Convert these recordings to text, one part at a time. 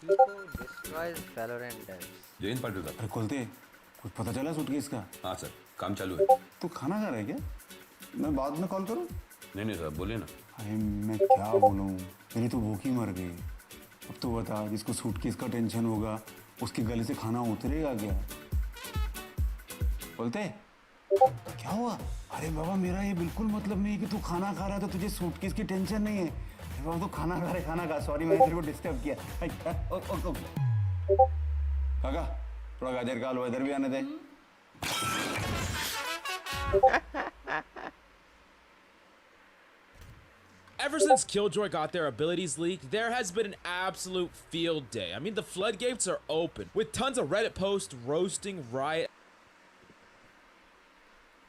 Hiko destroys Valorant devs. Jain Patil साहब। अरे खोलते कुछ पता चला सूटकेस का? हाँ सर, काम चालू है। तू खाना खा रहा है क्या? मैं बाद में कॉल करूं? नहीं सर, बोलिए ना। अरे मैं क्या बोलूं, मेरी तो भूख ही मर गई। अब तो बता, जिसको सूटकेस का टेंशन होगा उसके गले से खाना उतरेगा क्या? बोलते क्या हुआ? अरे बाबा, मेरा ये बिल्कुल मतलब नहीं कि तू खाना खा रहा है तो तुझे सूटकेस की टेंशन नहीं है। अरे बाबा, तू खाना खा रहे, खाना खा। सॉरी, मैंने तेरे को डिस्टर्ब किया। काका, थोड़ा गाजर का हलवा इधर भी आने दे। Ever since Killjoy got their abilities leaked, there has been an absolute field day. I mean, the floodgates are open, with tons of Reddit posts roasting Riot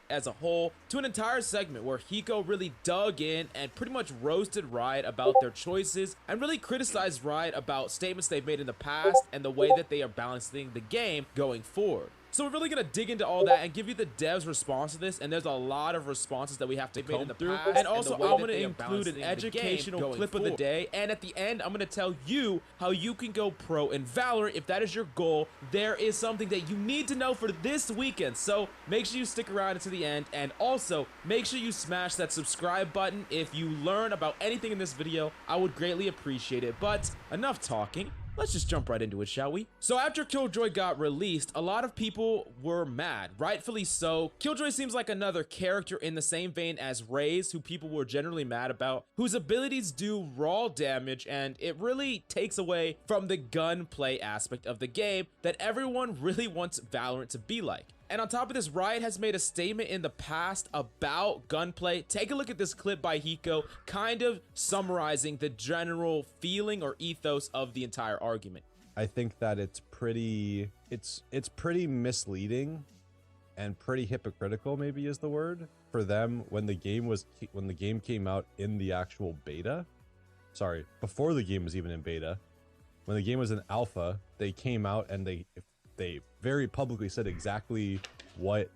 as a whole, to an entire segment where Hiko really dug in and pretty much roasted Riot about their choices and really criticized Riot about statements they've made in the past and the way that they are balancing the game going forward. So we're really gonna dig into all that and give you the devs' response to this, and there's a lot of responses that we have to comb through. And also, I'm gonna include an educational clip of the day, and at the end, I'm gonna tell you how you can go pro in Valorant if that is your goal. There is something that you need to know for this weekend, so make sure you stick around until the end, and also make sure you smash that subscribe button if you learn about anything in this video. I would greatly appreciate it. But enough talking. Let's just jump right into it, shall we? So after Killjoy got released, a lot of people were mad, rightfully so. Killjoy seems like another character in the same vein as Raze, who people were generally mad about, whose abilities do raw damage, and it really takes away from the gunplay aspect of the game that everyone really wants Valorant to be like. And on top of this, Riot has made a statement in the past about gunplay. Take a look at this clip by Hiko, kind of summarizing the general feeling or ethos of the entire argument. I think that it's pretty misleading and pretty hypocritical, maybe is the word, for them when the game came out in the actual beta. Sorry, before the game was even in beta. When the game was in alpha, they came out and they very publicly said exactly what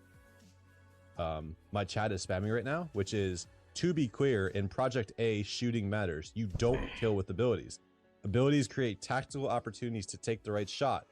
my chat is spamming right now, which is, to be clear, in Project A, shooting matters. You don't kill with abilities. Abilities create tactical opportunities to take the right shot.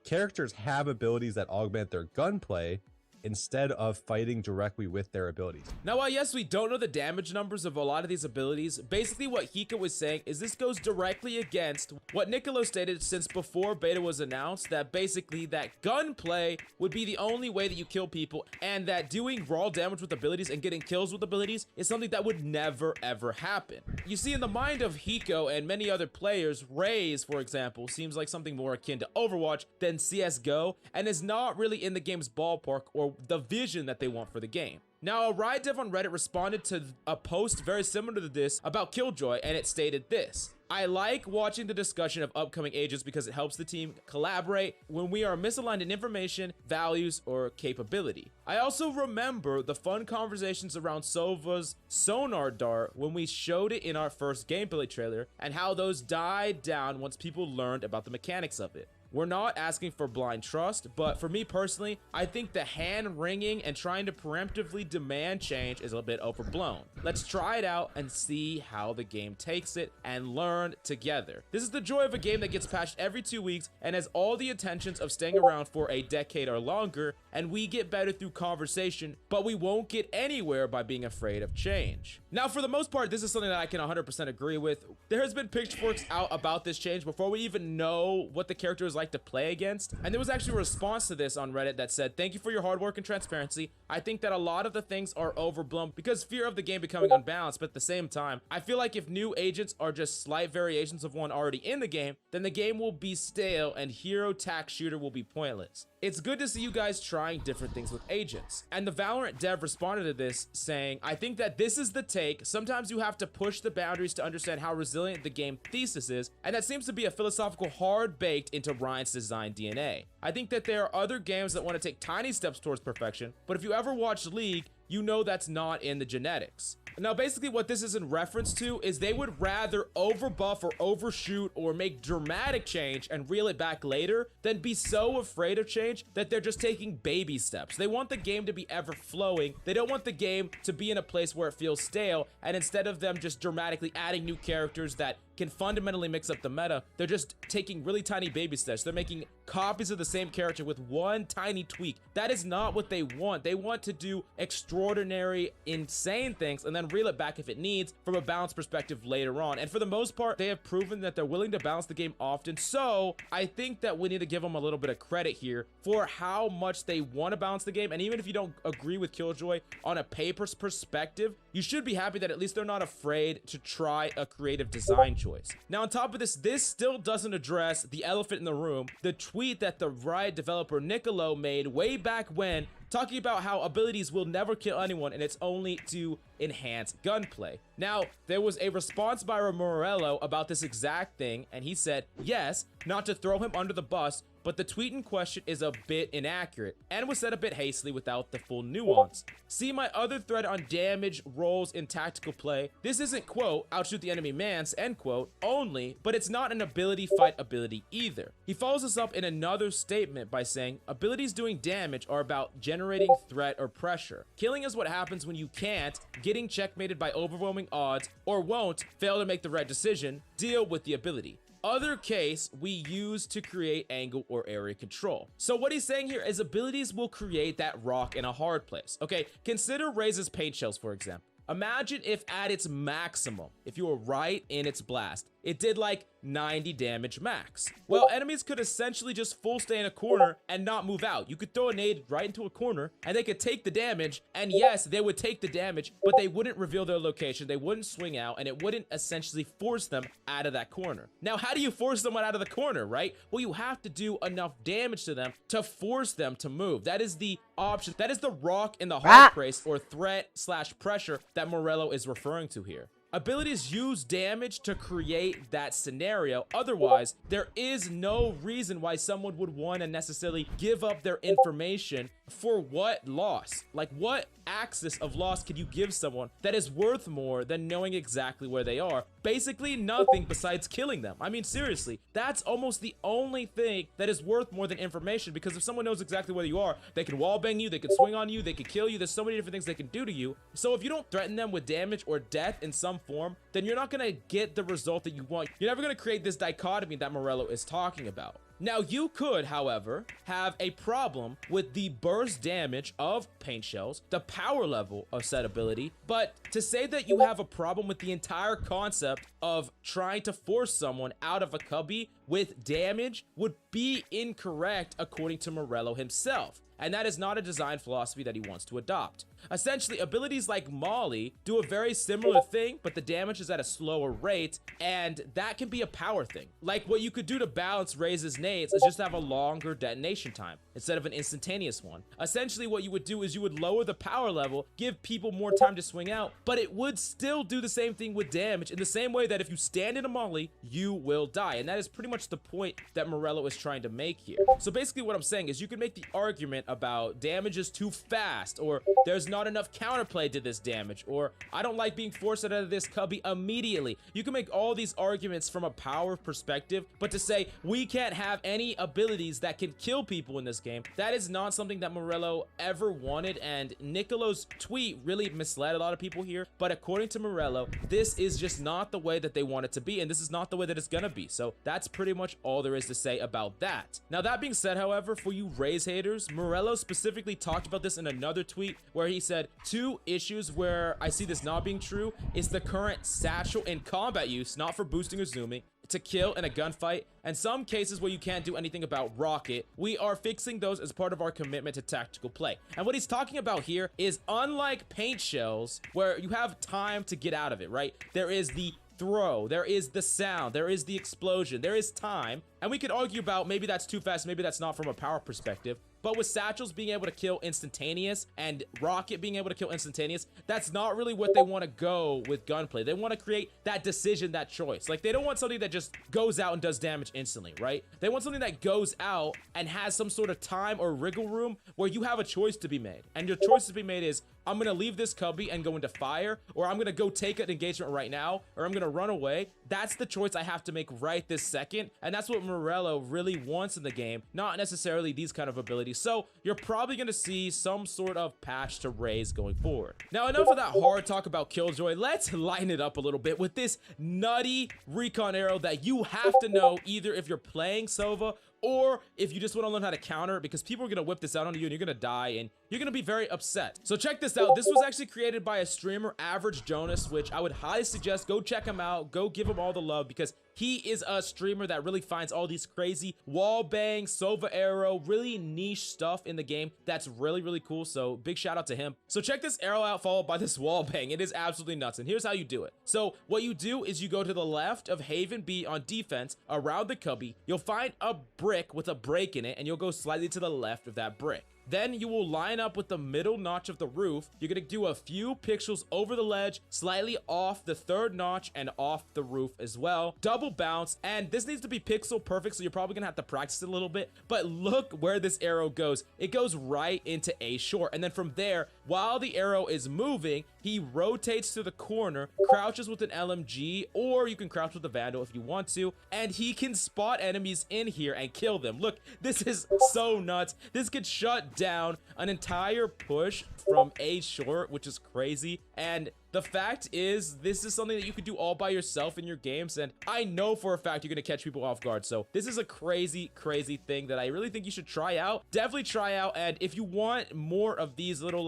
Characters have abilities that augment their gunplay instead of fighting directly with their abilities. Now, while yes, we don't know the damage numbers of a lot of these abilities, basically what Hiko was saying is this goes directly against what Nicolo stated since before beta was announced, that basically that gunplay would be the only way that you kill people, and that doing raw damage with abilities and getting kills with abilities is something that would never ever happen. You see, in the mind of Hiko and many other players, Raze, for example, seems like something more akin to Overwatch than CSGO, and is not really in the game's ballpark or the vision that they want for the game. Now, a Riot dev on Reddit responded to a post very similar to this about Killjoy, and it stated this: I like watching the discussion of upcoming agents because it helps the team collaborate when we are misaligned in information, values, or capability. I also remember the fun conversations around Sova's sonar dart when we showed it in our first gameplay trailer, and how those died down once people learned about the mechanics of it. We're not asking for blind trust, but for me personally, I think the hand wringing and trying to preemptively demand change is a bit overblown. Let's try it out and see how the game takes it and learn together. This is the joy of a game that gets patched every 2 weeks and has all the intentions of staying around for a decade or longer, and we get better through conversation, but we won't get anywhere by being afraid of change. Now, for the most part, this is something that I can 100% agree with. There has been pitchforks out about this change before we even know what the character is like to play against, and there was actually a response to this on Reddit that said, "Thank you for your hard work and transparency. I think that a lot of the things are overblown because fear of the game becoming unbalanced, but at the same time, I feel like if new agents are just slight variations of one already in the game, then the game will be stale and hero tac shooter will be pointless. It's good to see you guys trying different things with agents." And the Valorant dev responded to this saying, "I think that this is the take. Sometimes you have to push the boundaries to understand how resilient the game thesis is, and that seems to be a philosophical hard baked into Ryan's design DNA. I think that there are other games that want to take tiny steps towards perfection, but if you ever watched League, you know that's not in the genetics." Now, basically what this is in reference to is they would rather overbuff or overshoot or make dramatic change and reel it back later than be so afraid of change that they're just taking baby steps. They want the game to be ever flowing. They don't want the game to be in a place where it feels stale, and instead of them just dramatically adding new characters that can fundamentally mix up the meta. They're just taking really tiny baby steps. They're making copies of the same character with one tiny tweak. That is not what they want. They want to do extraordinary, insane things and then reel it back if it needs from a balance perspective later on. And for the most part, they have proven that they're willing to balance the game often. So I think that we need to give them a little bit of credit here for how much they want to balance the game. And even if you don't agree with Killjoy on a paper's perspective, you should be happy that at least they're not afraid to try a creative design choice. Now, on top of this, this still doesn't address the elephant in the room, the tweet that the Riot developer Nicolo made way back when, talking about how abilities will never kill anyone and it's only to enhance gunplay. Now, there was a response by Morello about this exact thing, and he said, yes, not to throw him under the bus, but the tweet in question is a bit inaccurate and was said a bit hastily without the full nuance. See my other thread on damage, roles, in tactical play. This isn't, quote, outshoot the enemy man's, end quote, only, but it's not an ability fight ability either. He follows this up in another statement by saying, abilities doing damage are about generating threat or pressure. Killing is what happens when you can't, getting checkmated by overwhelming odds, or won't fail to make the right decision, deal with the ability. Other case we use to create angle or area control. So what he's saying here is abilities will create that rock in a hard place. Okay, consider Raze's paint shells, for example. Imagine if at its maximum, if you were right in its blast, it did like 90 damage max. Well, enemies could essentially just full stay in a corner and not move out. You could throw a nade right into a corner and they could take the damage, and yes, they would take the damage, but they wouldn't reveal their location, they wouldn't swing out, and it wouldn't essentially force them out of that corner. Now, how do you force someone out of the corner, right? Well, you have to do enough damage to them to force them to move. That is the option. That is the rock in the hard place or threat slash pressure that Morello is referring to here. Abilities use damage to create that scenario. Otherwise, there is no reason why someone would want to necessarily give up their information. For what loss? Like, what axis of loss could you give someone that is worth more than knowing exactly where they are? Basically nothing besides killing them. I mean, seriously, that's almost the only thing that is worth more than information, because if someone knows exactly where you are, they can wallbang you, they can swing on you, they can kill you. There's so many different things they can do to you. So if you don't threaten them with damage or death in some form, then you're not gonna get the result that you want. You're never gonna create this dichotomy that Morello is talking about. Now, you could, however, have a problem with the burst damage of paint shells, the power level of said ability, but to say that you have a problem with the entire concept of trying to force someone out of a cubby with damage would be incorrect according to Morello himself. And that is not a design philosophy that he wants to adopt. Essentially, abilities like Molly do a very similar thing, but the damage is at a slower rate, and that can be a power thing. Like, what you could do to balance Raze's nades is just have a longer detonation time instead of an instantaneous one. Essentially, what you would do is you would lower the power level, give people more time to swing out, but it would still do the same thing with damage in the same way that if you stand in a Molly, you will die. And that is pretty much the point that Morello is trying to make here. So basically what I'm saying is you can make the argument about damage is too fast, or there's not enough counterplay to this damage, or I don't like being forced out of this cubby immediately. You can make all these arguments from a power perspective, but to say we can't have any abilities that can kill people in this game, that is not something that Morello ever wanted, and Nicolo's tweet really misled a lot of people here. But according to Morello, this is just not the way that they want it to be, and this is not the way that it's gonna be. So that's pretty much all there is to say about that. Now, that being said, however, for you Raze haters, Morello specifically talked about this in another tweet where he said, two issues where I see this not being true is the current satchel in combat use, not for boosting or zooming, to kill in a gunfight, and some cases where you can't do anything about rocket. We are fixing those as part of our commitment to tactical play. And what he's talking about here is, unlike paint shells where you have time to get out of it, right? There is the throw, there is the sound, there is the explosion, there is time, and we could argue about maybe that's too fast, maybe that's not from a power perspective. But with satchels being able to kill instantaneous and rocket being able to kill instantaneous, that's not really what they want to go with gunplay. They want to create that decision, that choice. Like, they don't want something that just goes out and does damage instantly, right? They want something that goes out and has some sort of time or wriggle room where you have a choice to be made. And your choice to be made is, I'm going to leave this cubby and go into fire, or I'm going to go take an engagement right now, or I'm going to run away, that's the choice I have to make right this second, and that's what Morello really wants in the game, not necessarily these kind of abilities. So you're probably going to see some sort of patch to Raze going forward. Now, enough of that hard talk about Killjoy. Let's lighten it up a little bit with this nutty recon arrow that you have to know either if you're playing Sova or if you just want to learn how to counter it, because people are going to whip this out on you and you're going to die and you're going to be very upset. So check this out. This was actually created by a streamer, Average Jonas, which I would highly suggest go check him out. Go give him all the love, because he is a streamer that really finds all these crazy wall bang, Sova arrow, really niche stuff in the game that's really, really cool. So big shout out to him. So check this arrow out followed by this wall bang. It is absolutely nuts. And here's how you do it. So what you do is you go to the left of Haven B on defense around the cubby. You'll find a brick with a break in it, and you'll go slightly to the left of that brick. Then you will line up with the middle notch of the roof. You're gonna do a few pixels over the ledge, slightly off the third notch and off the roof as well. Double bounce, and this needs to be pixel perfect, so you're probably gonna have to practice it a little bit. But look where this arrow goes. It goes right into A short, and then from there, while the arrow is moving, he rotates to the corner, crouches with an LMG, or you can crouch with a Vandal if you want to, and he can spot enemies in here and kill them. Look, this is so nuts. This could shut down an entire push from A short, which is crazy. And the fact is, this is something that you could do all by yourself in your games, and I know for a fact you're gonna catch people off guard. So this is a crazy, crazy thing that I really think you should try out. Definitely try out. And if you want more of these little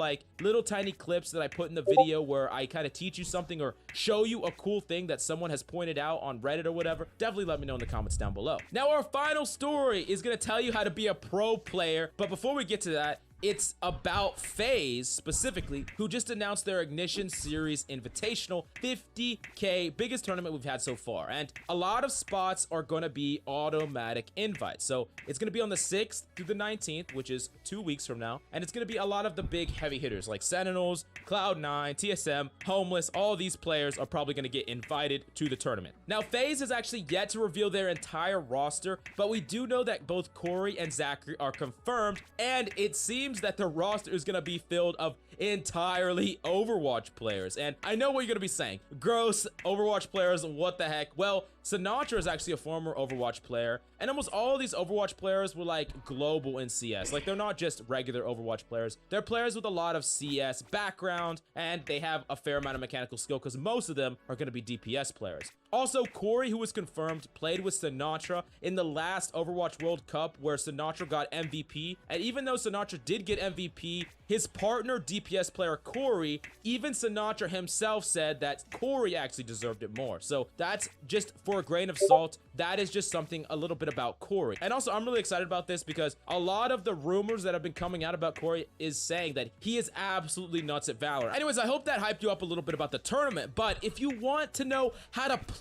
tiny clips that I put in the video where I kind of teach you something or show you a cool thing that someone has pointed out on Reddit or whatever, definitely let me know in the comments down below. Now, our final story is gonna tell you how to be a pro player, but before we get to that, it's about FaZe specifically, who just announced their Ignition Series Invitational 50K, biggest tournament we've had so far. And a lot of spots are going to be automatic invites. So it's going to be on the 6th through the 19th, which is 2 weeks from now. And it's going to be a lot of the big heavy hitters like Sentinels, Cloud9, TSM, Homeless. All these players are probably going to get invited to the tournament. Now, FaZe has actually yet to reveal their entire roster, but we do know that both Corey and Zachary are confirmed, and it seems that the roster is going to be filled of entirely Overwatch players. And I know what you're going to be saying. Gross, Overwatch players, what the heck? Well, Sinatra is actually a former Overwatch player, and almost all of these Overwatch players were global in CS. They're not just regular Overwatch players. They're players with a lot of CS background, and they have a fair amount of mechanical skill, because most of them are going to be DPS players. Also, Corey, who was confirmed, played with Sinatra in the last Overwatch World Cup where Sinatra got MVP. And even though Sinatra did get MVP, his partner DPS player Corey, even Sinatra himself said that Corey actually deserved it more. So that's just for a grain of salt. That is just something a little bit about Corey. And also, I'm really excited about this because a lot of the rumors that have been coming out about Corey is saying that he is absolutely nuts at Valorant. Anyways, I hope that hyped you up a little bit about the tournament. But if you want to know how to play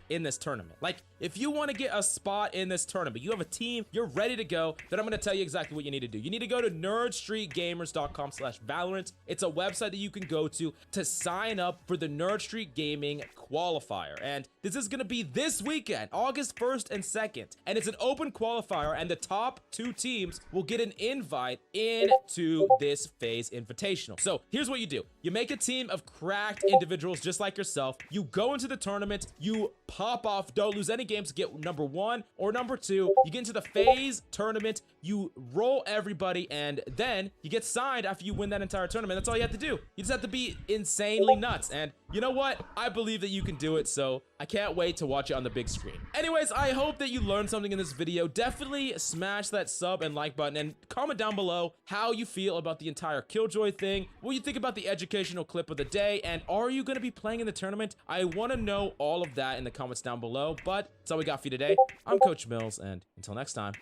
in this tournament, if you want to get a spot in this tournament, you have a team, you're ready to go, then I'm going to tell you exactly what you need to do. You need to go to nerdstreetgamers.com/Valorant. It's a website that you can go to sign up for the Nerd Street Gaming qualifier. And this is going to be this weekend, August 1st and 2nd. And it's an open qualifier, and the top 2 teams will get an invite into this FaZe Invitational. So here's what you do. You make a team of cracked individuals just like yourself. You go into the tournament, you pop off, don't lose any games to get number 1 or number 2. You get into the FaZe tournament, you roll everybody, and then you get signed after you win that entire tournament. That's all you have to do. You just have to be insanely nuts. And you know what? I believe that you can do it, so I can't wait to watch it on the big screen. Anyways, I hope that you learned something in this video. Definitely smash that sub and like button, and comment down below how you feel about the entire Killjoy thing, what you think about the educational clip of the day, and are you going to be playing in the tournament? I want to know all of that in the comments down below. But that's all we got for you today. I'm Coach Mills, and until next time.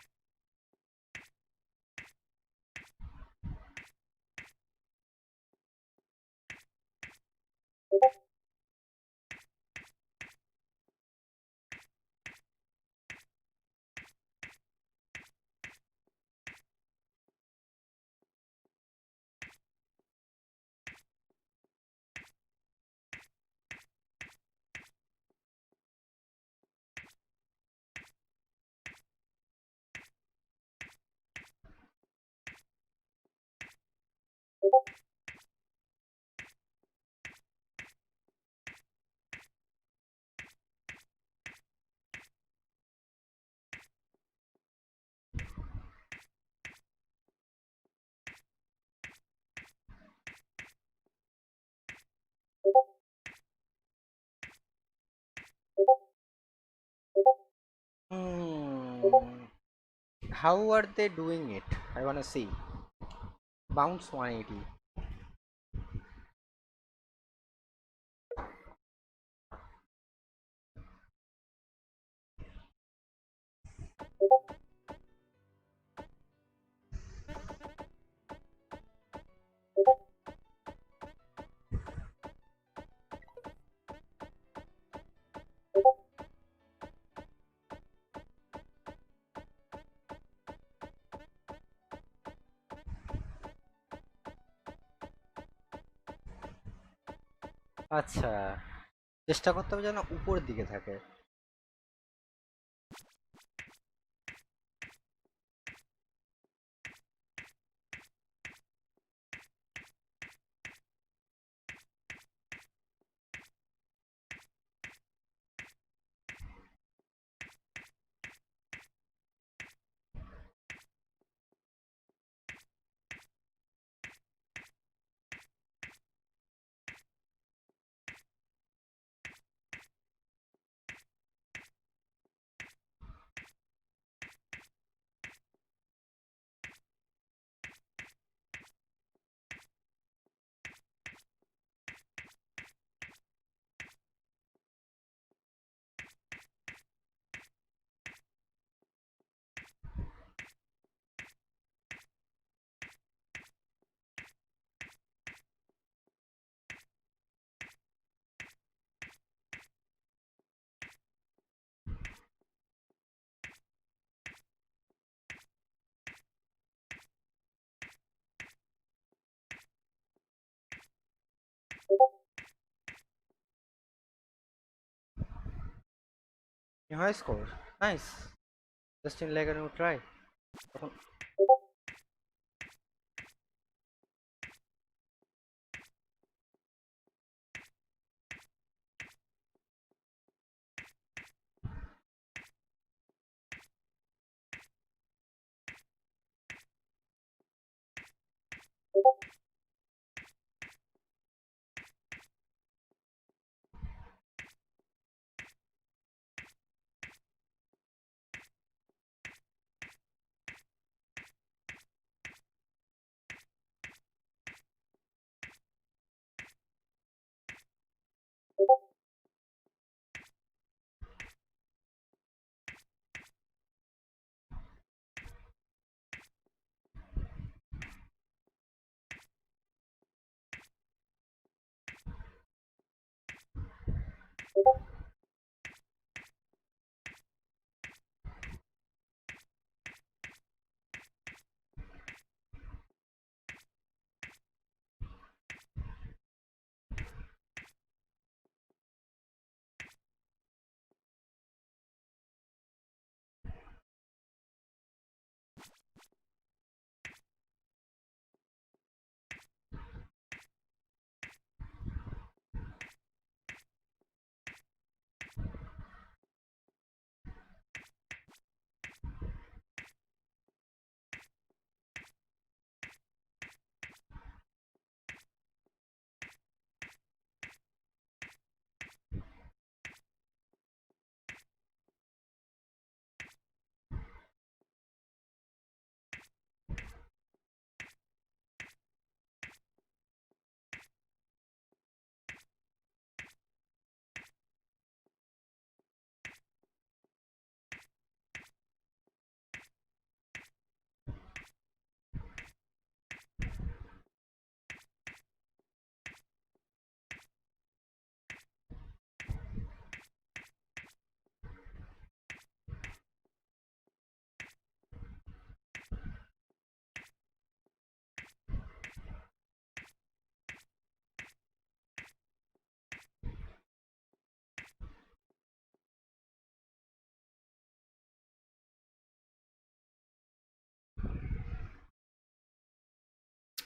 How are they doing it? I wanna see. Bounce 180. আচ্ছা, চেষ্টা করতে হবে যেন উপর দিকে থাকে। High score. Nice. Just in like a new try.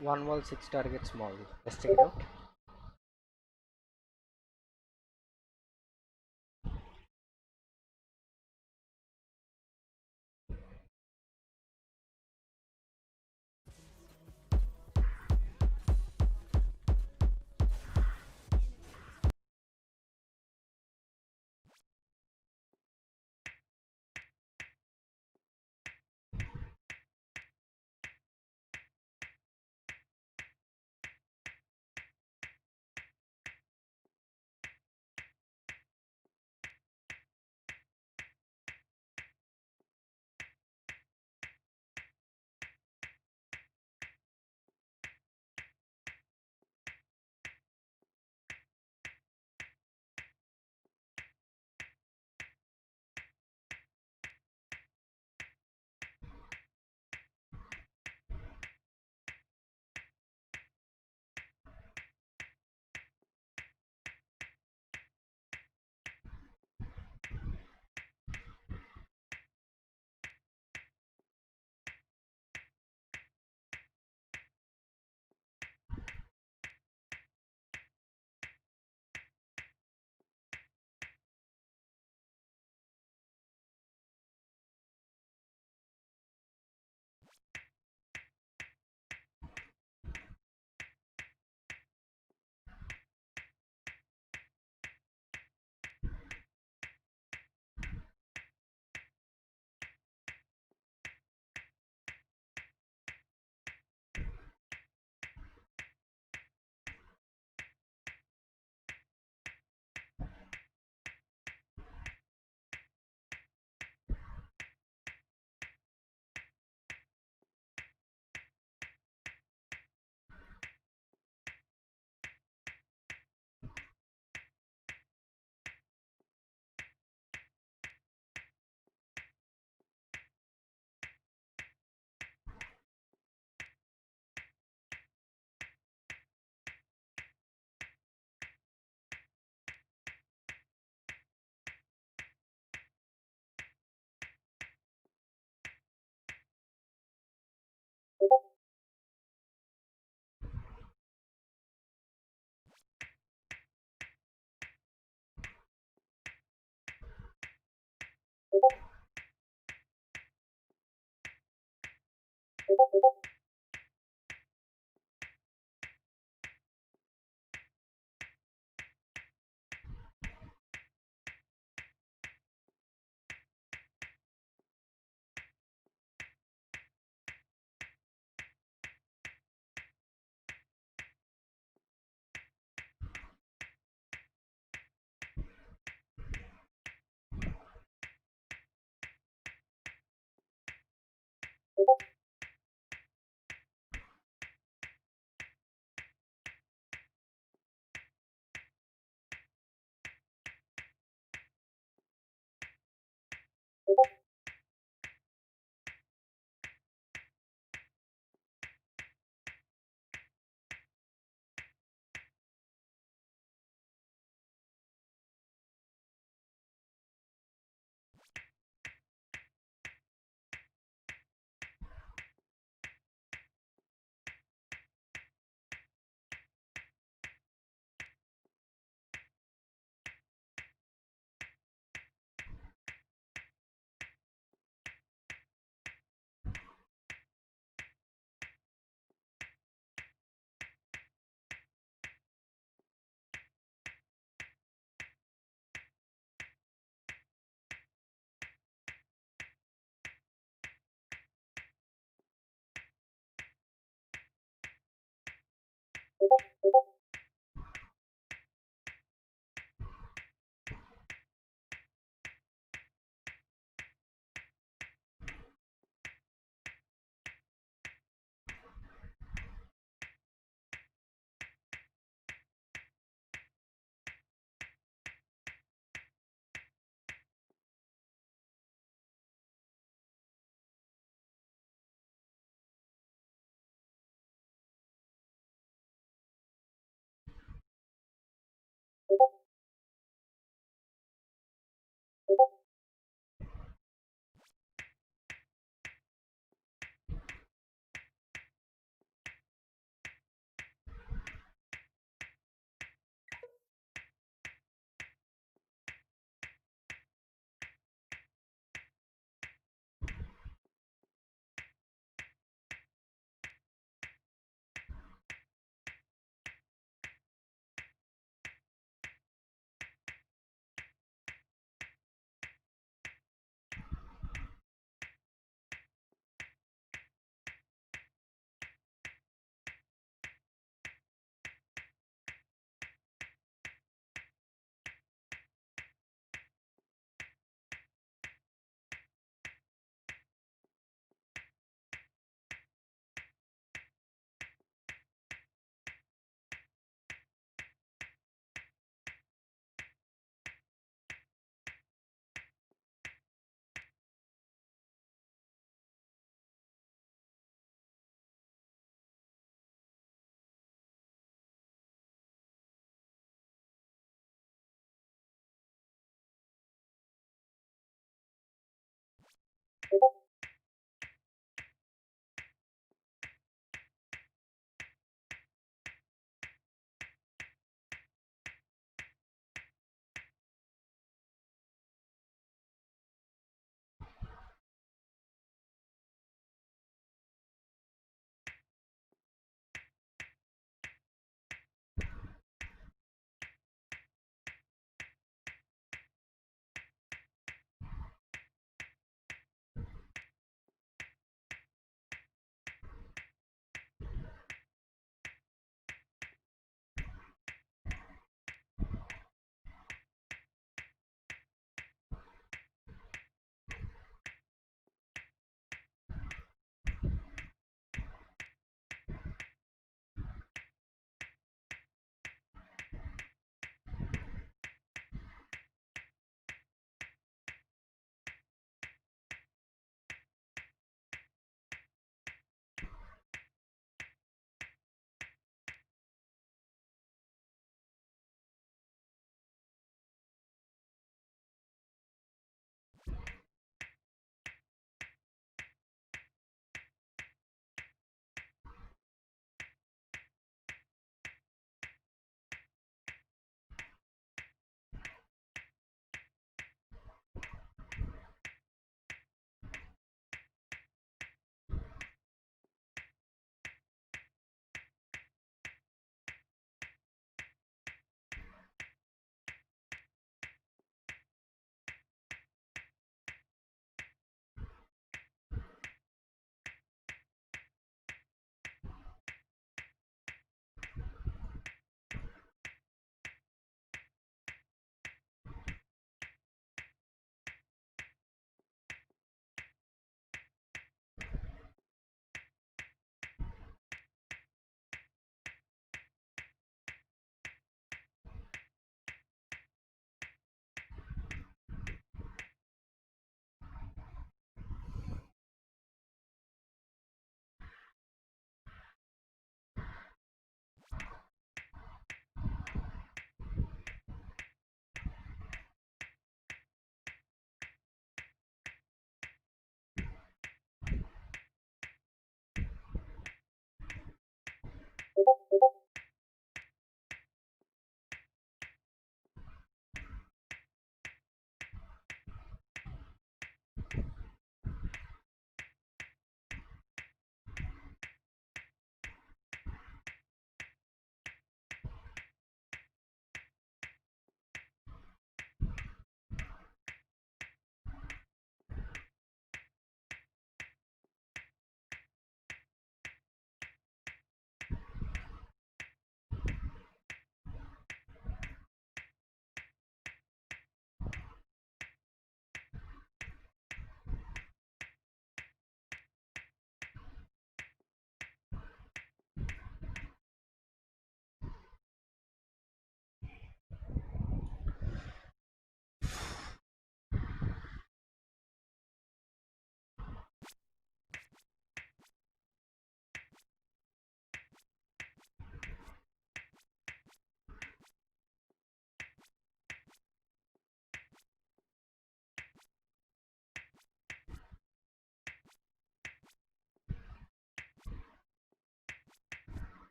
One wall, 6 targets small. Let's check it out.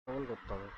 হোল করতে হবে।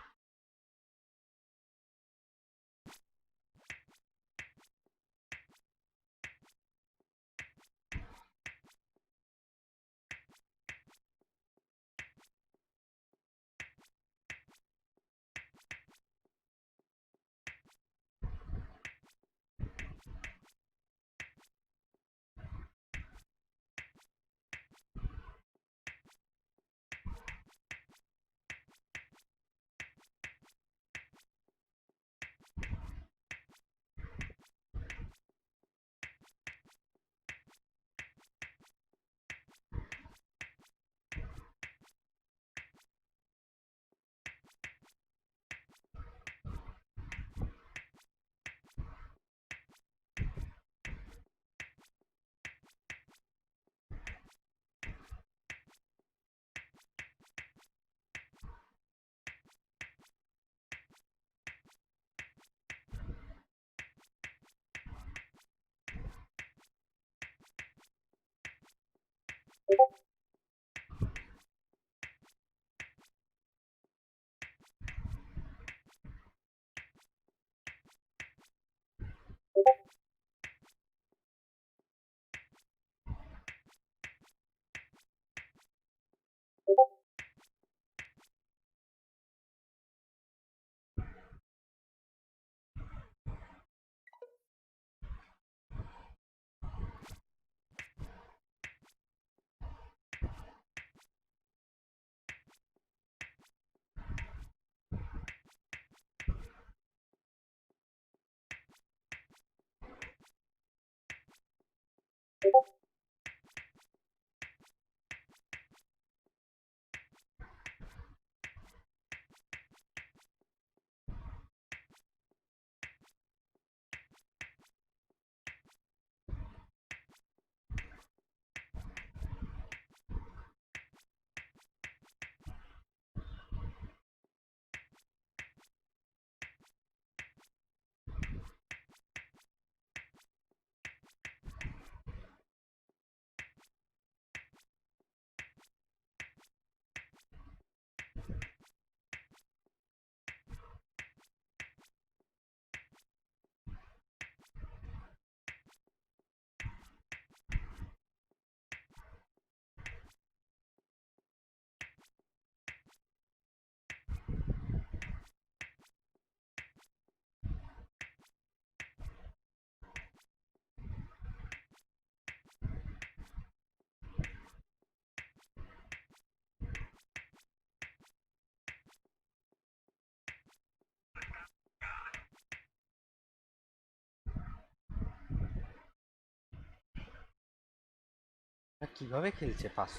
কিভাবে খেলছে পাস,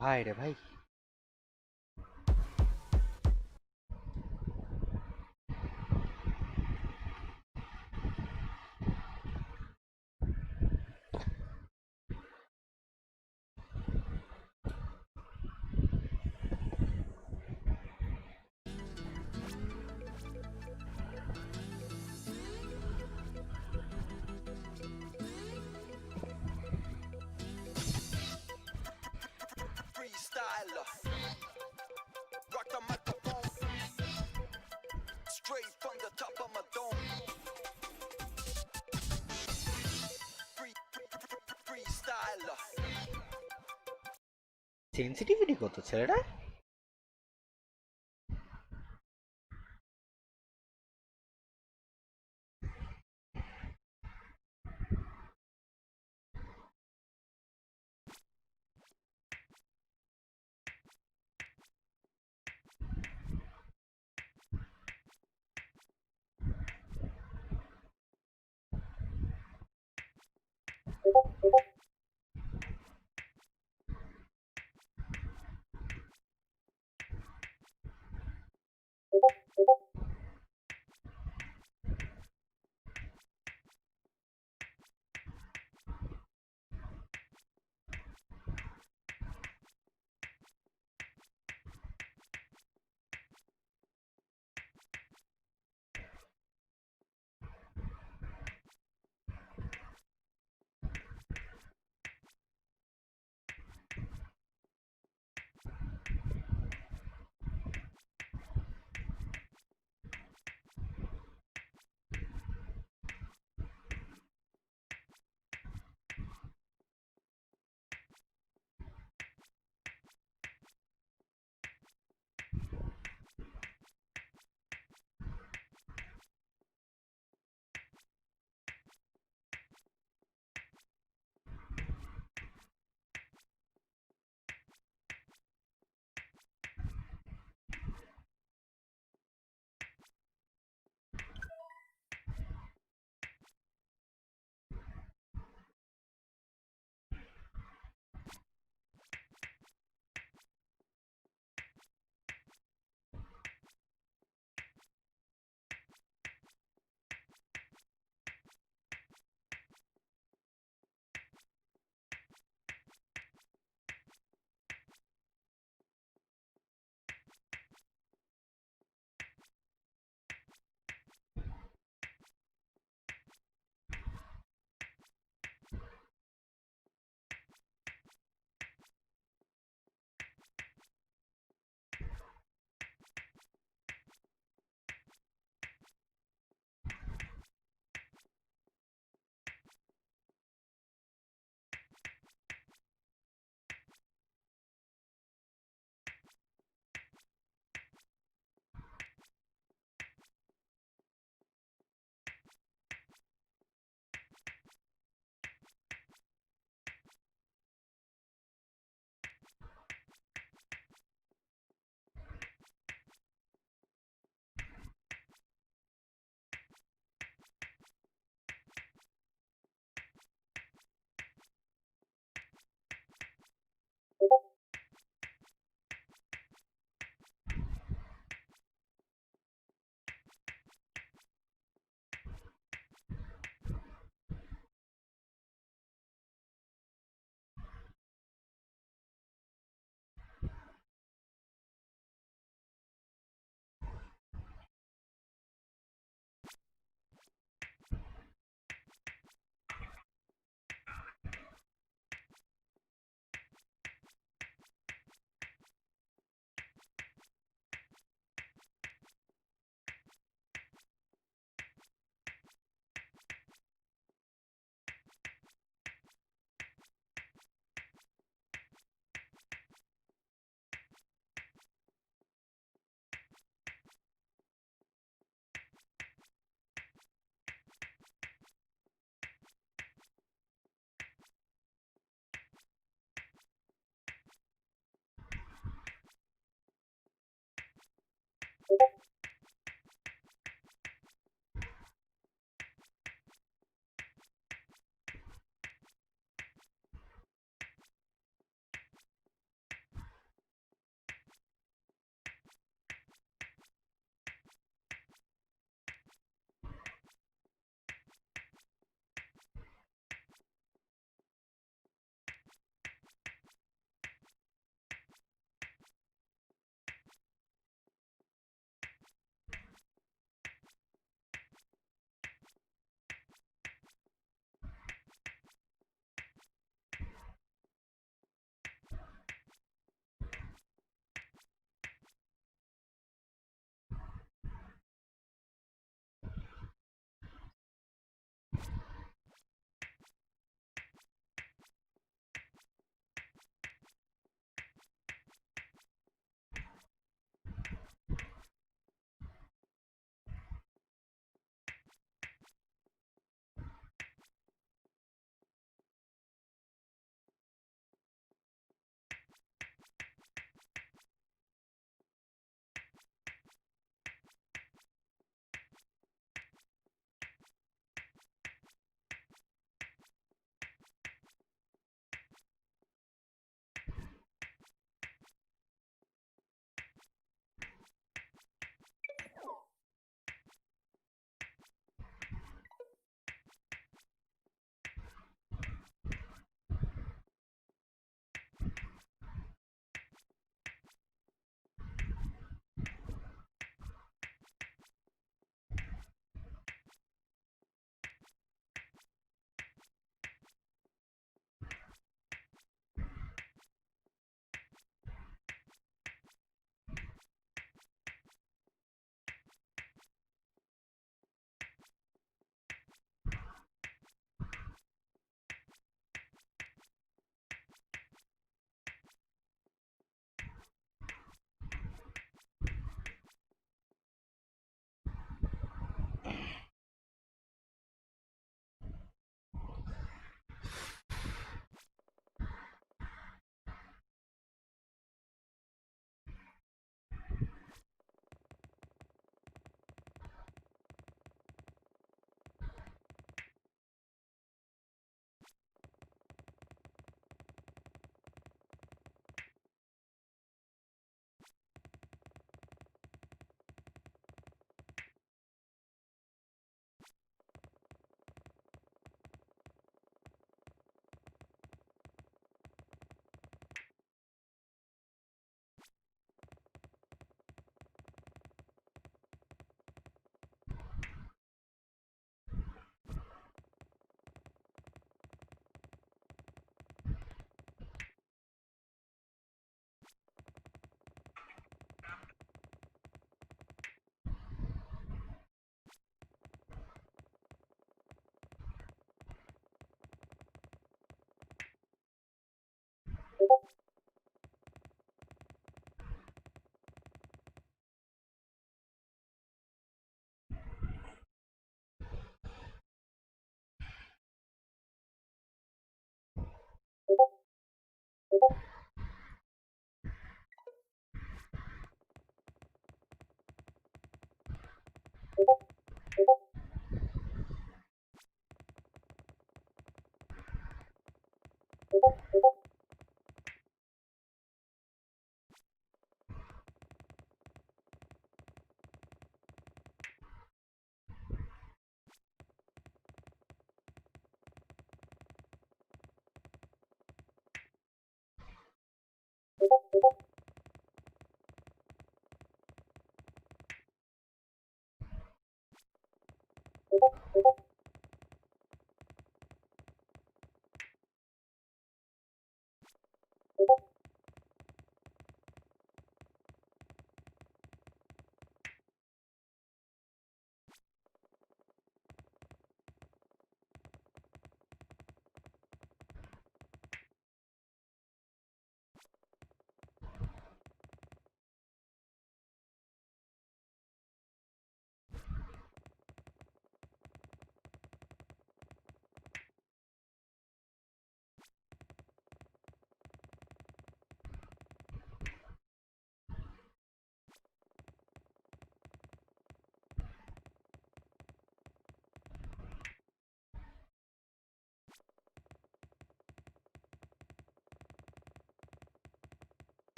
ভাই রে ভাই। Freestyler, rock the microphone, straight from the top of my dome. Freestyler. Sensitivity কত ছেলেটা?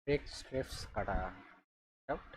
Break strips কাটা out.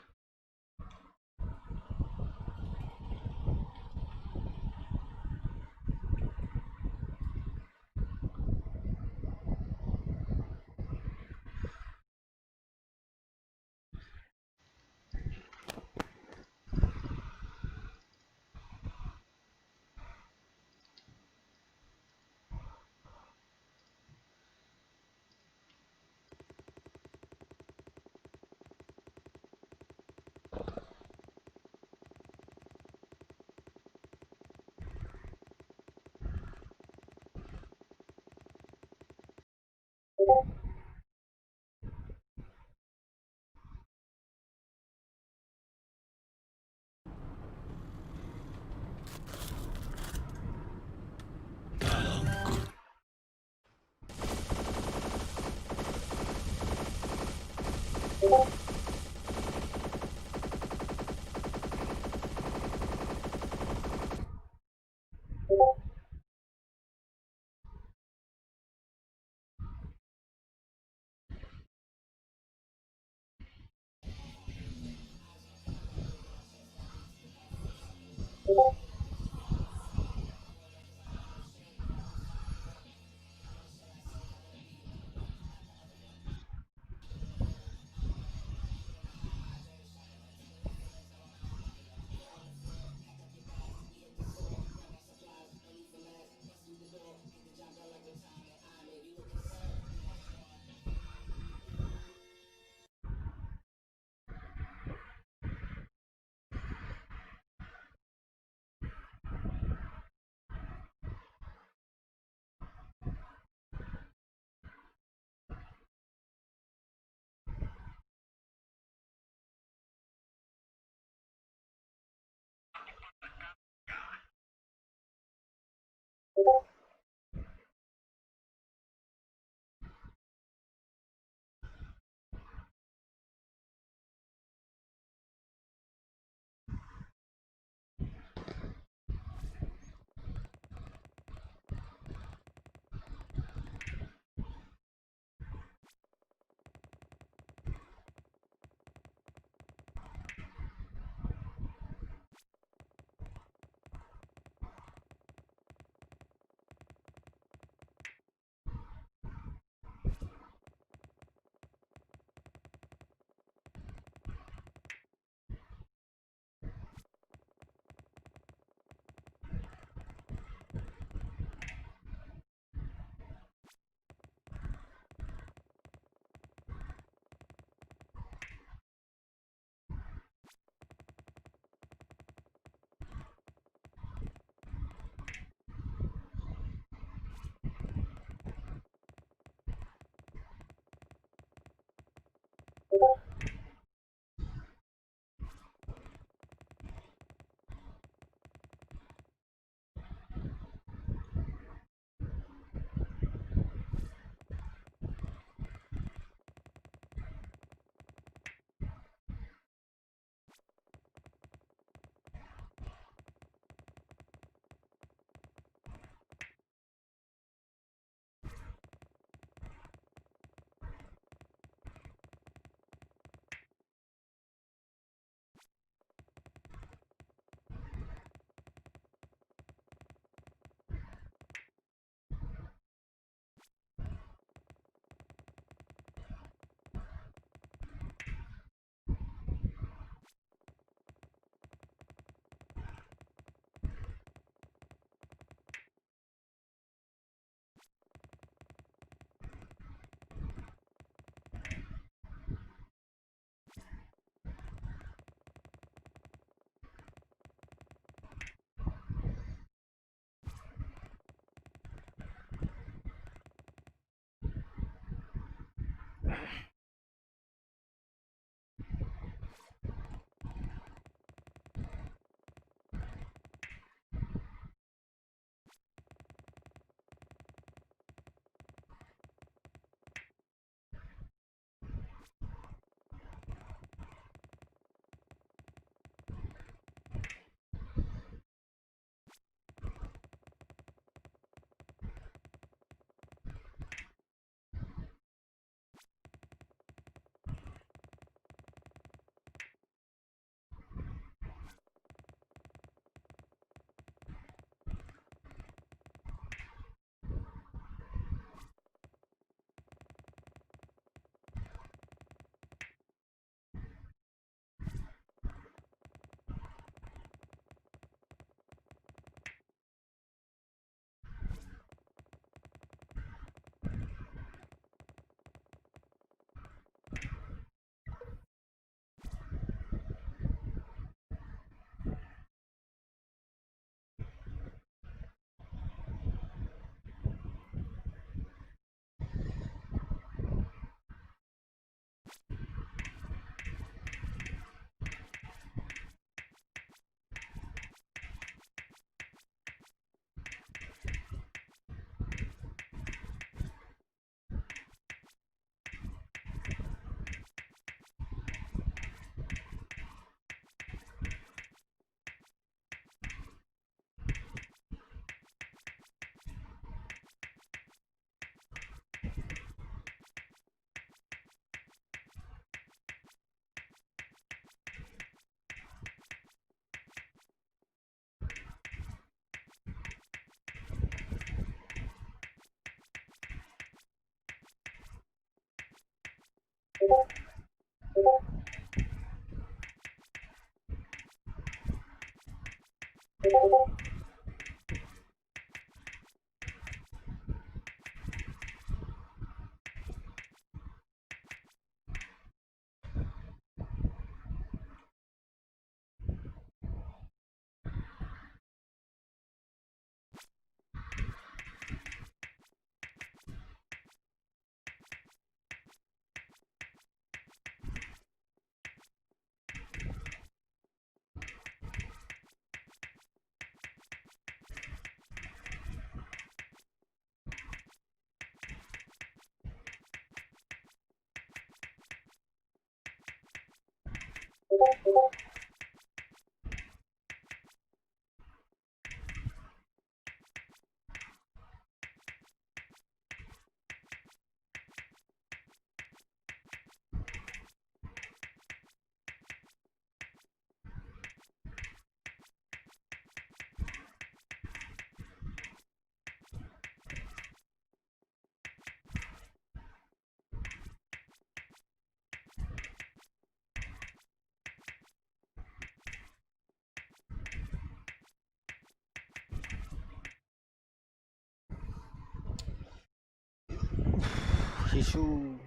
Issue.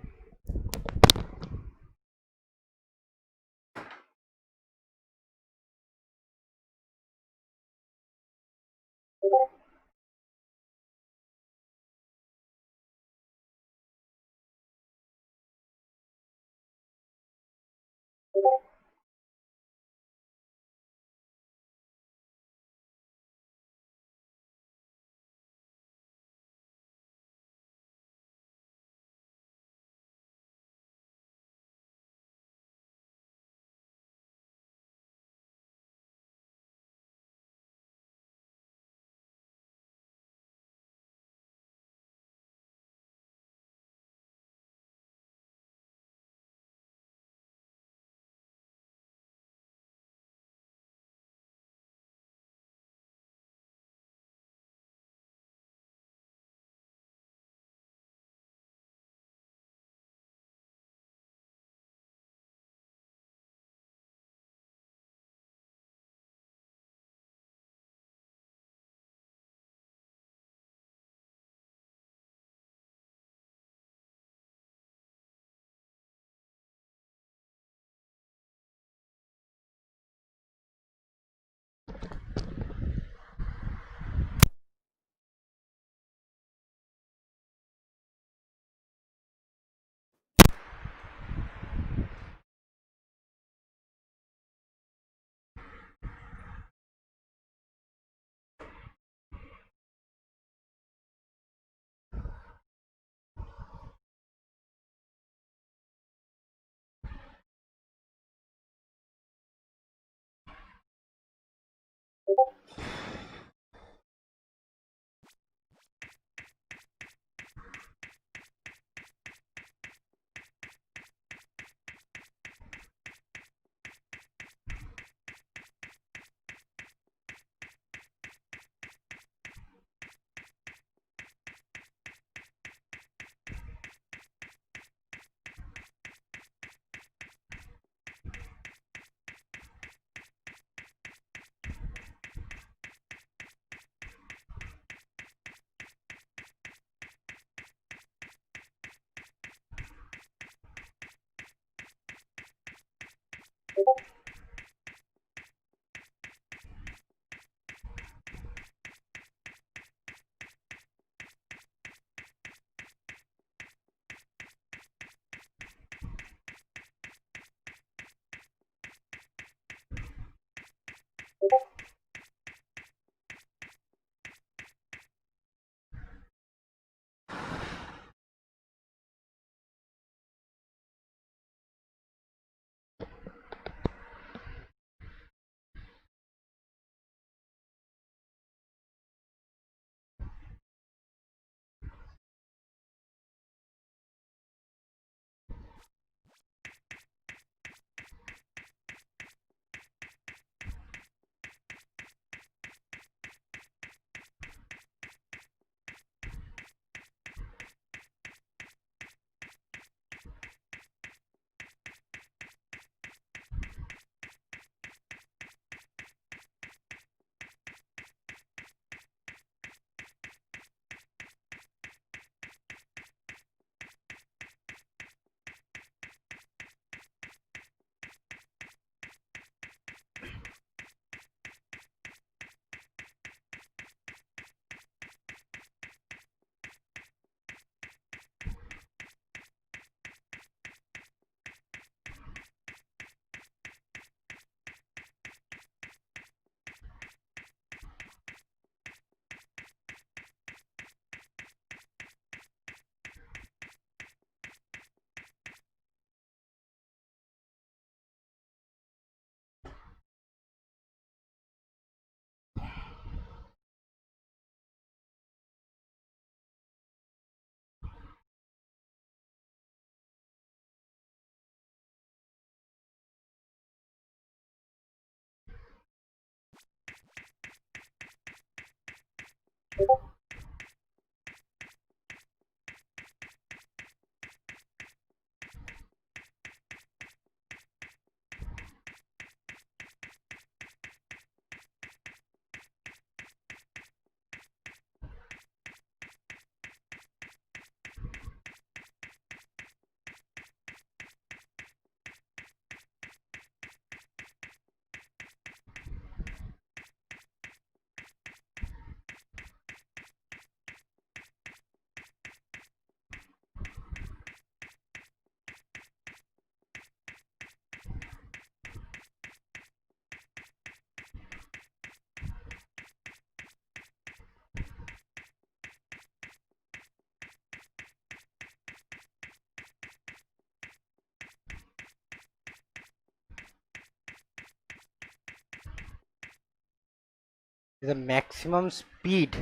The maximum speed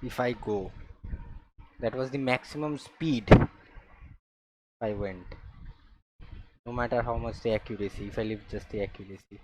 if I go. That was the maximum speed I went. No matter how much the accuracy, if I leave just the accuracy.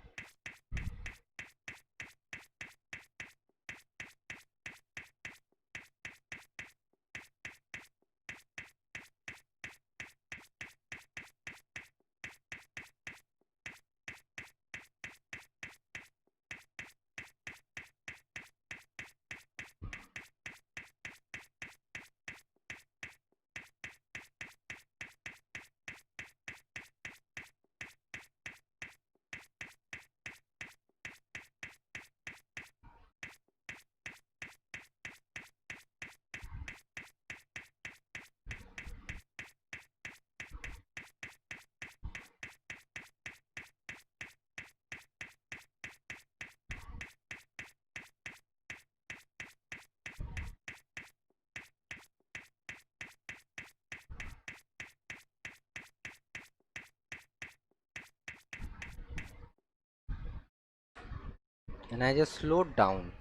And I just slowed down.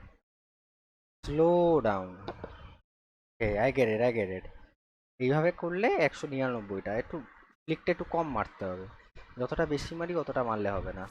Slow down. Okay, I get it, I get it. এইভাবে করলে 199টা একটু ক্লিকটা একটু কম মারতে হবে, যতটা বেশি মারি অতটা মারলে হবে না।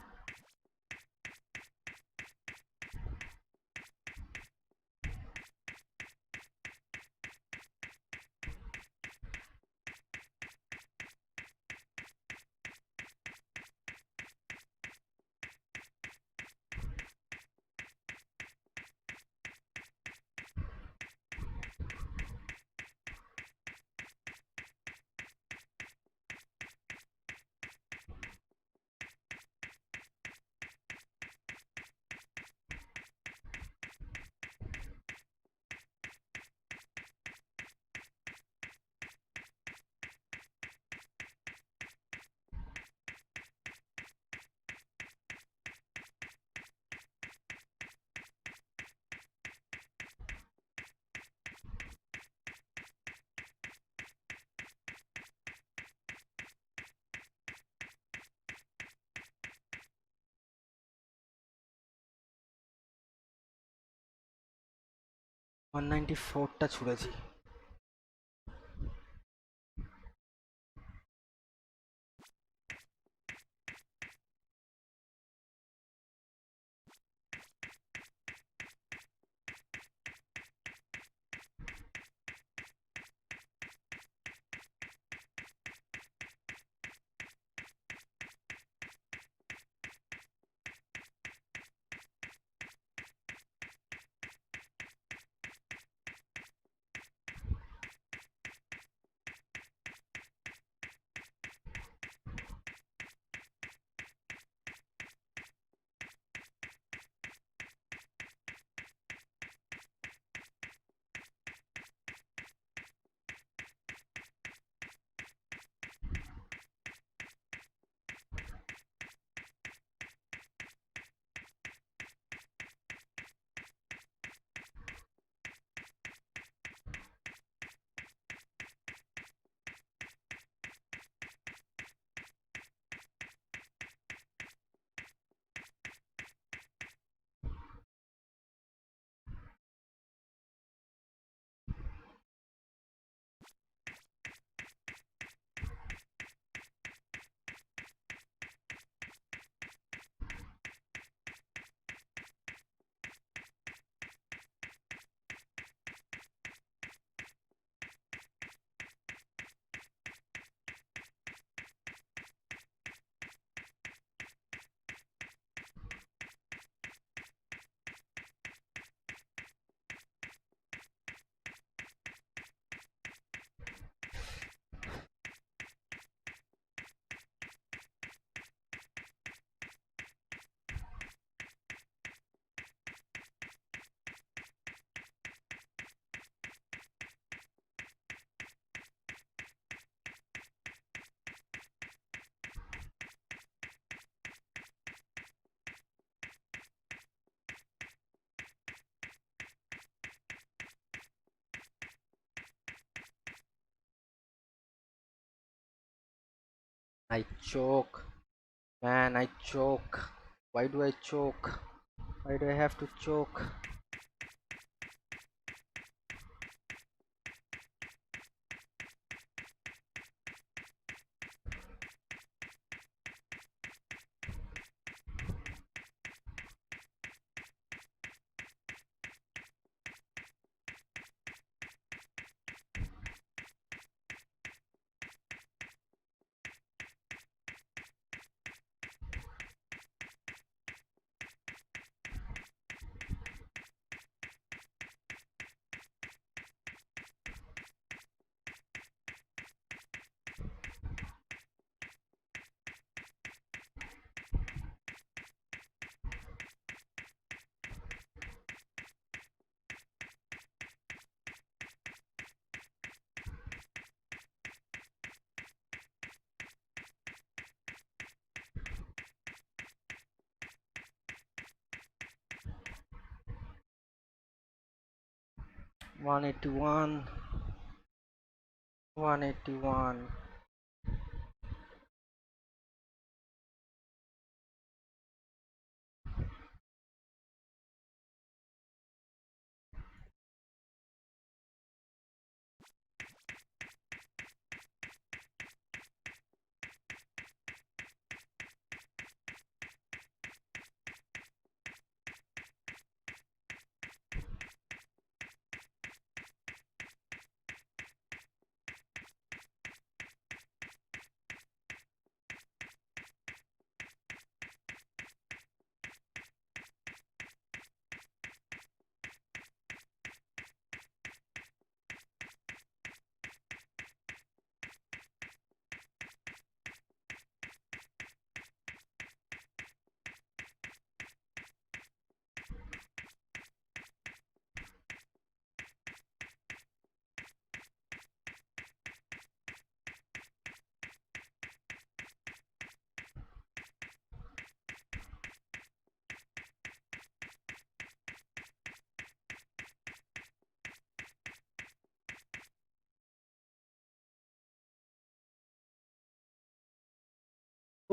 One 194টা ছুঁড়েছি। I choke. Man, I choke. Why do I choke? Why do I have to choke? One 81. 181.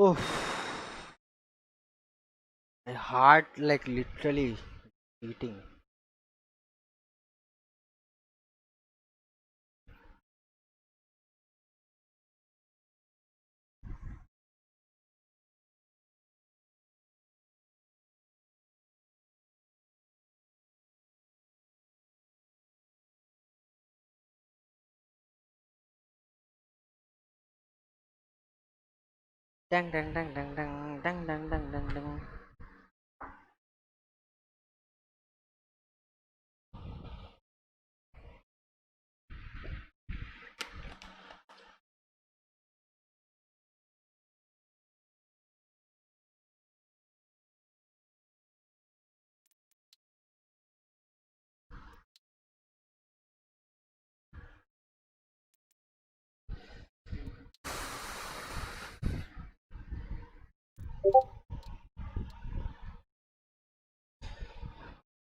Oof. My heart like literally beating. Dang dang dang dang dang dang dang dang dang dang.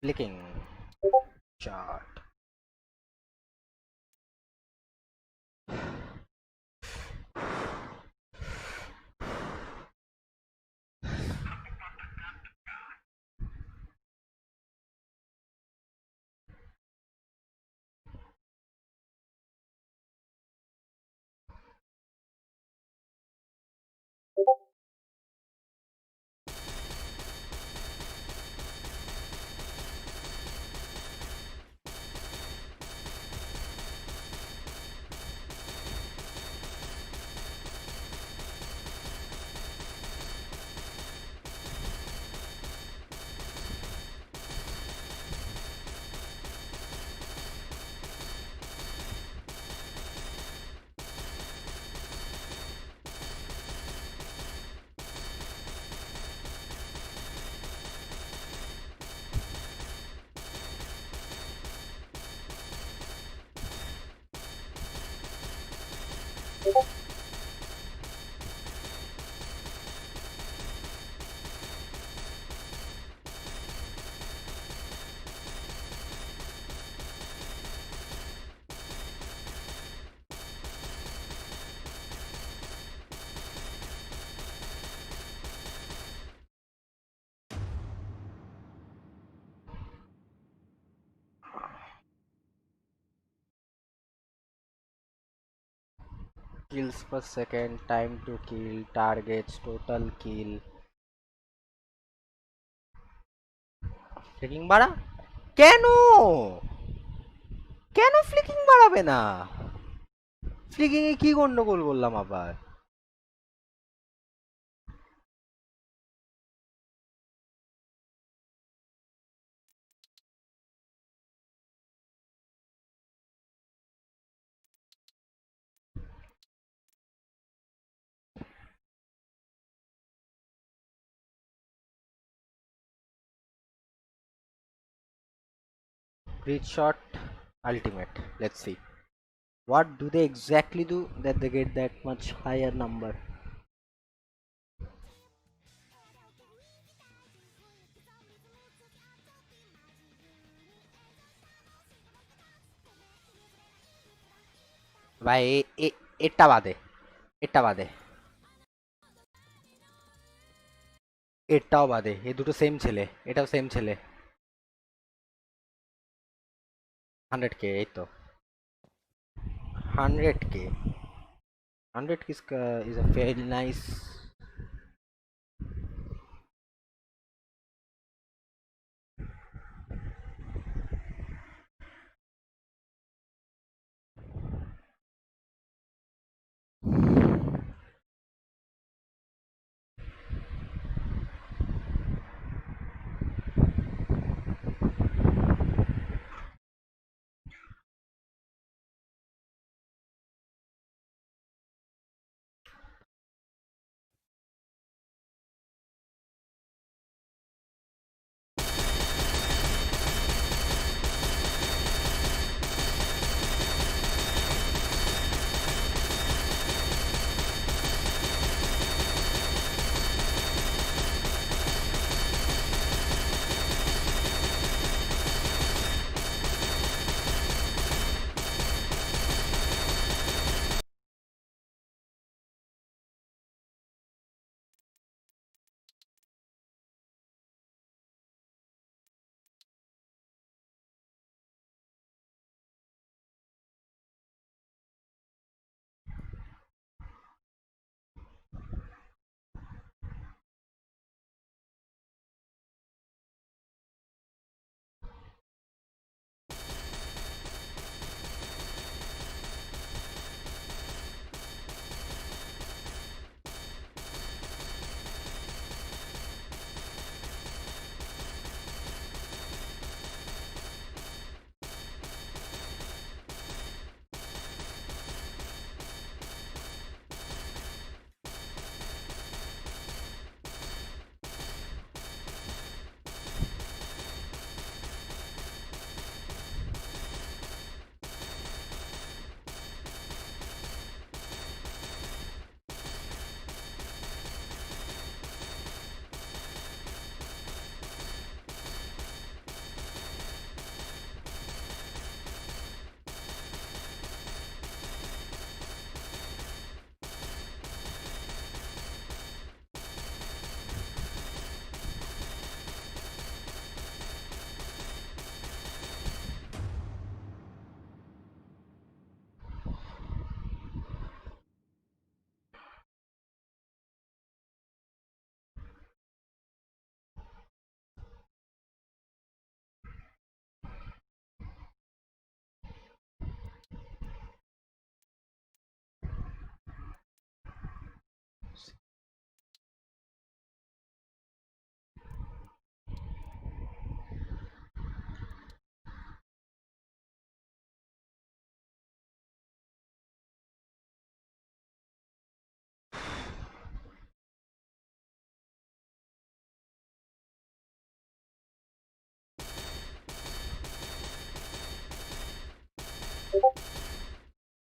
Flicking shot. kills per second, time to kill, targets, total kill. ফ্লিকিং বাড়া কেন? কেন ফ্লিকিং বাড়াবে না? ফ্লিকিং এ কি গন্ডগোল করলাম আবার? Breach shot ultimate. Let's see. What do they exactly do that they get that much higher number? ভাই এটা বাদে, এটা বাদে, এটাও বাদে, এ দুটো সেম ছেলে, এটাও সেম ছেলে। 100k, এই তো 100k। 100k is a very nice.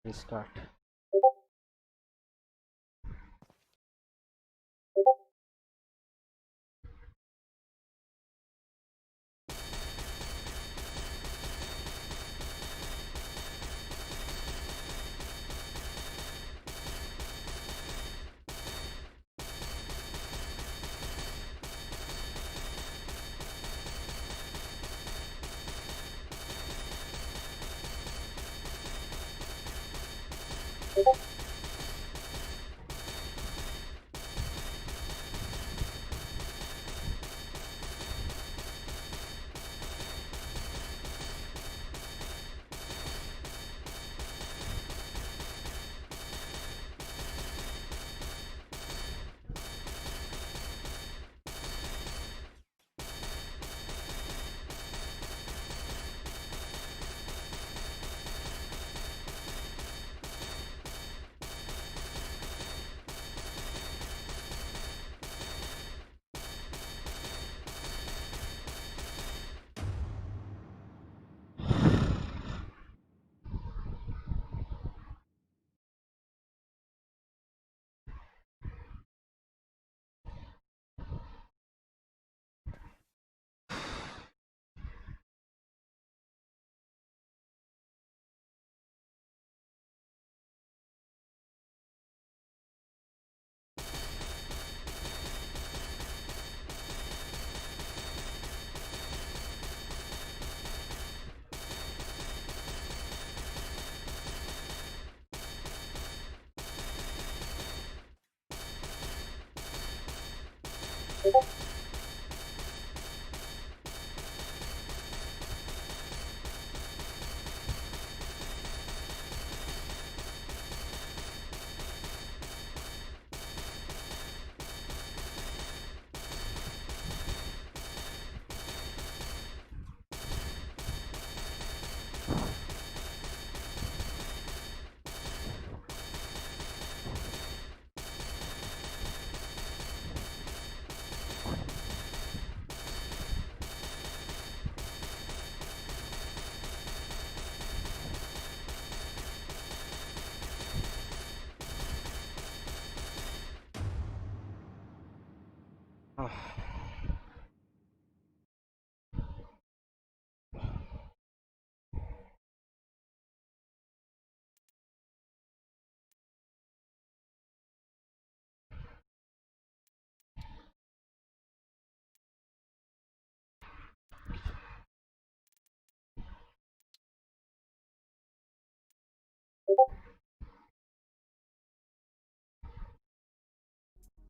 Restart.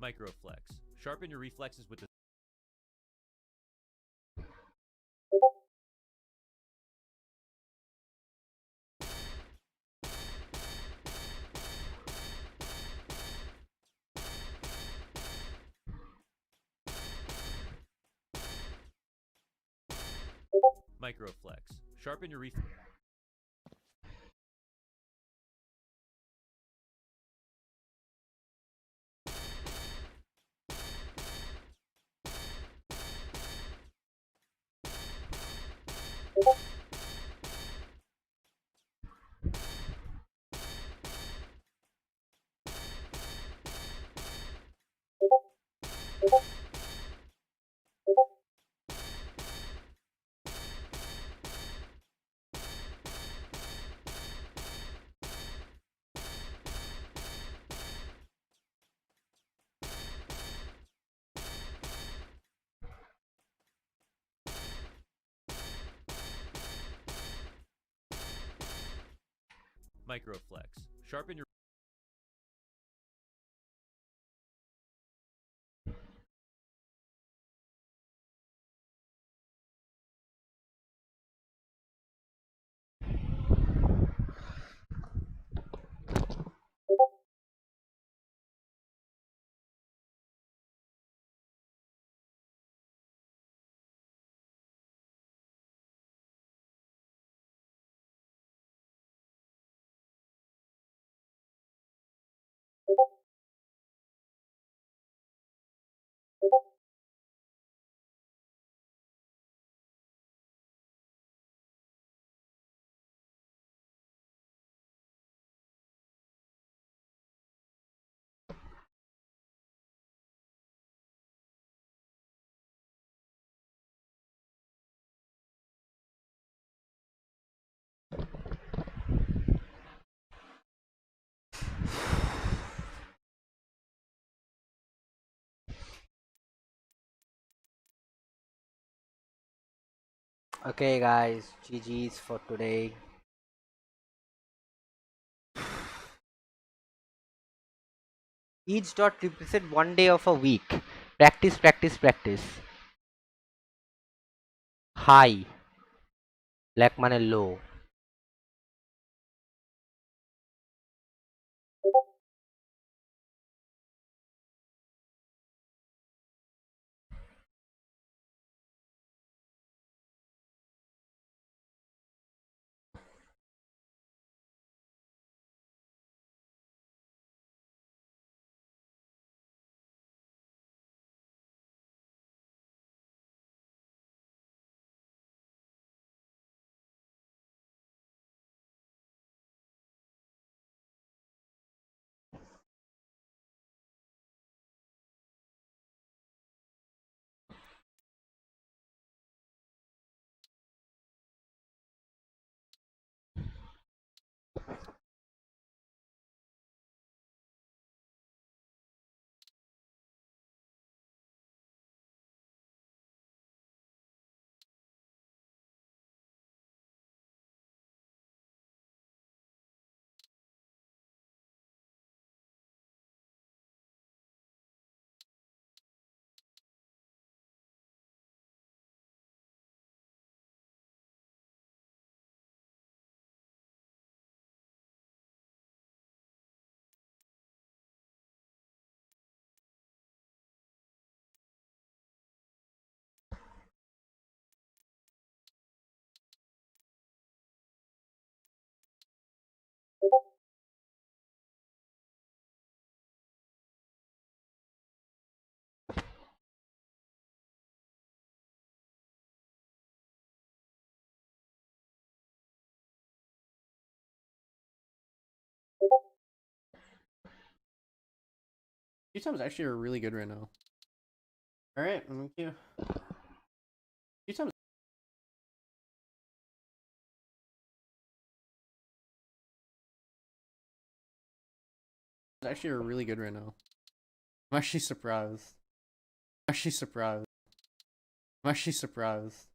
Microflex. Sharpen your reflexes with the Microflex. Sharpen your reflexes. Microflex. Sharpen your Okay, guys, GG's for today. Each dot represent one day of a week. Practice, practice, practice. High, black মানে low. Q times actually are really good right now. Alright, I'm in Q. Q times actually are really good right now. I'm actually surprised. I'm actually surprised. I'm actually surprised.